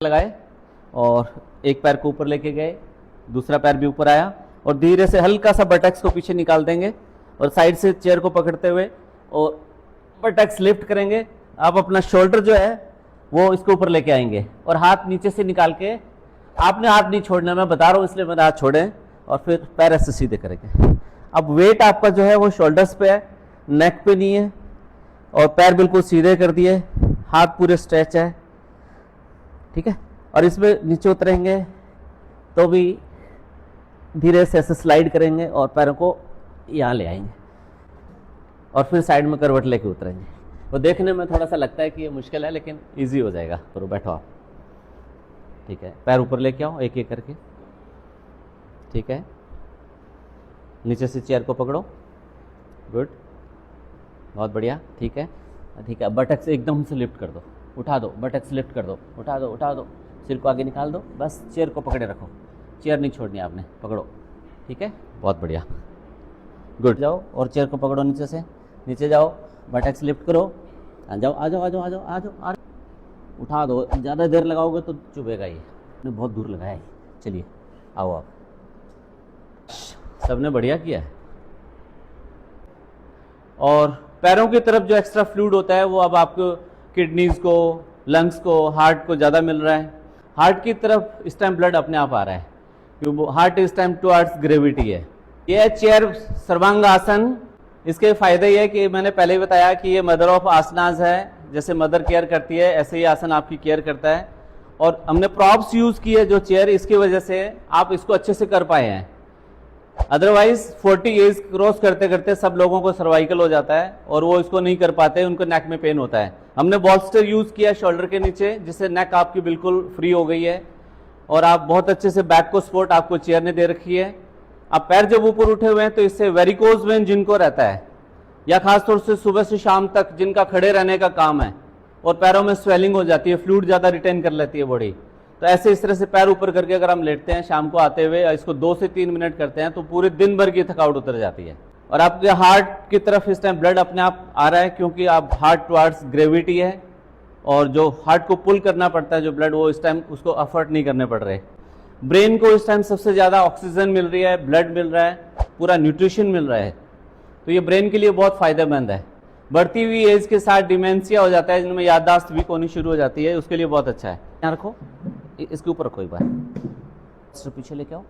लगाए और एक पैर को ऊपर लेके गए, दूसरा पैर भी ऊपर आया और धीरे से हल्का सा बटक्स को पीछे निकाल देंगे और साइड से चेयर को पकड़ते हुए और बटक्स लिफ्ट करेंगे। आप अपना शोल्डर जो है वो इसके ऊपर लेके आएंगे और हाथ नीचे से निकाल के, आपने हाथ नहीं छोड़ना, मैं बता रहा हूँ इसलिए मैंने हाथ छोड़े, और फिर पैर ऐसे सीधे करेंगे। अब वेट आपका जो है वो शोल्डर्स पे है, नेक पे नहीं है, और पैर बिल्कुल सीधे कर दिए, हाथ पूरे स्ट्रेच है, ठीक है। और इसमें नीचे उतरेंगे तो भी धीरे से ऐसे स्लाइड करेंगे और पैरों को यहाँ ले आएंगे और फिर साइड में करवट लेके उतरेंगे। वो देखने में थोड़ा सा लगता है कि ये मुश्किल है, लेकिन इजी हो जाएगा। तो बैठो आप, ठीक है। पैर ऊपर लेके आओ एक एक करके, ठीक है। नीचे से चेयर को पकड़ो, गुड, बहुत बढ़िया, ठीक है, ठीक है। बटक्स एकदम से लिफ्ट कर दो, उठा दो, बटक्स लिफ्ट कर दो, उठा दो, उठा दो, सिर को आगे निकाल दो, बस चेयर को पकड़े रखो, चेयर नहीं छोड़नी आपने, पकड़ो, ठीक है, बहुत बढ़िया, गुड। जाओ और चेयर को पकड़ो नीचे से, नीचे जाओ, बटक्स लिफ्ट करो, आ जाओ, आ जाओ, आ जाओ, आ जाओ, आ जाओ, उठा दो। ज़्यादा देर लगाओगे तो चुभेगा, ये आपने बहुत दूर लगाया है। चलिए आओ आप, सबने बढ़िया किया है। और पैरों की तरफ जो एक्स्ट्रा फ्लूइड होता है वो अब आपको किडनीज को, लंग्स को, हार्ट को ज़्यादा मिल रहा है। हार्ट की तरफ इस टाइम ब्लड अपने आप आ रहा है क्योंकि हार्ट इस टाइम टुवर्ड्स ग्रेविटी है। ये चेयर सर्वांग आसन, इसके फायदे ये कि मैंने पहले ही बताया कि ये मदर ऑफ आसनाज है। जैसे मदर केयर करती है ऐसे ही आसन आपकी केयर करता है। और हमने प्रॉप्स यूज़ की है जो चेयर, इसकी वजह से आप इसको अच्छे से कर पाए हैं। अदरवाइज 40 एज क्रॉस करते करते सब लोगों को सर्वाइकल हो जाता है और वो इसको नहीं कर पाते, उनको नेक में पेन होता है। हमने बॉल्स्टर यूज़ किया शोल्डर के नीचे, जिससे नेक आपकी बिल्कुल फ्री हो गई है और आप बहुत अच्छे से बैक को सपोर्ट आपको चेयर ने दे रखी है। आप पैर जब ऊपर उठे हुए हैं तो इससे वेरिकोज वेन जिनको रहता है या खासतौर से सुबह से शाम तक जिनका खड़े रहने का काम है और पैरों में स्वेलिंग हो जाती है, फ्लूइड ज़्यादा रिटेन कर लेती है बॉडी, तो ऐसे इस तरह से पैर ऊपर करके अगर हम लेटते हैं शाम को आते हुए, इसको 2 से 3 मिनट करते हैं तो पूरे दिन भर की थकावट उतर जाती है। और आपके हार्ट की तरफ इस टाइम ब्लड अपने आप आ रहा है क्योंकि आप हार्ट टुवर्ड्स ग्रेविटी है और जो हार्ट को पुल करना पड़ता है जो ब्लड, वो इस टाइम उसको एफर्ट नहीं करने पड़ रहे। ब्रेन को इस टाइम सबसे ज़्यादा ऑक्सीजन मिल रही है, ब्लड मिल रहा है, पूरा न्यूट्रिशन मिल रहा है, तो ये ब्रेन के लिए बहुत फ़ायदेमंद है। बढ़ती हुई एज के साथ डिमेंशिया हो जाता है, जिनमें याददाश्त वीक होनी शुरू हो जाती है, उसके लिए बहुत अच्छा है। यहाँ रखो, इसके ऊपर रखो, एक बार पीछे लेके आओ।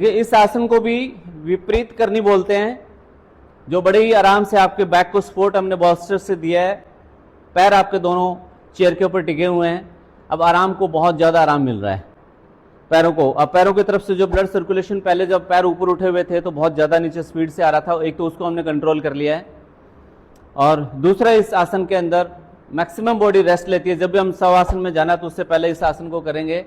ये इस आसन को भी विपरीत करनी बोलते हैं, जो बड़े ही आराम से आपके बैक को सपोर्ट हमने बॉल्स्टर से दिया है। पैर आपके दोनों चेयर के ऊपर टिके हुए हैं। अब आराम को बहुत ज़्यादा आराम मिल रहा है पैरों को। अब पैरों की तरफ से जो ब्लड सर्कुलेशन, पहले जब पैर ऊपर उठे हुए थे तो बहुत ज़्यादा नीचे स्पीड से आ रहा था, एक तो उसको हमने कंट्रोल कर लिया है और दूसरा इस आसन के अंदर मैक्सिमम बॉडी रेस्ट लेती है। जब भी हम शवासन में जाना तो उससे पहले इस आसन को करेंगे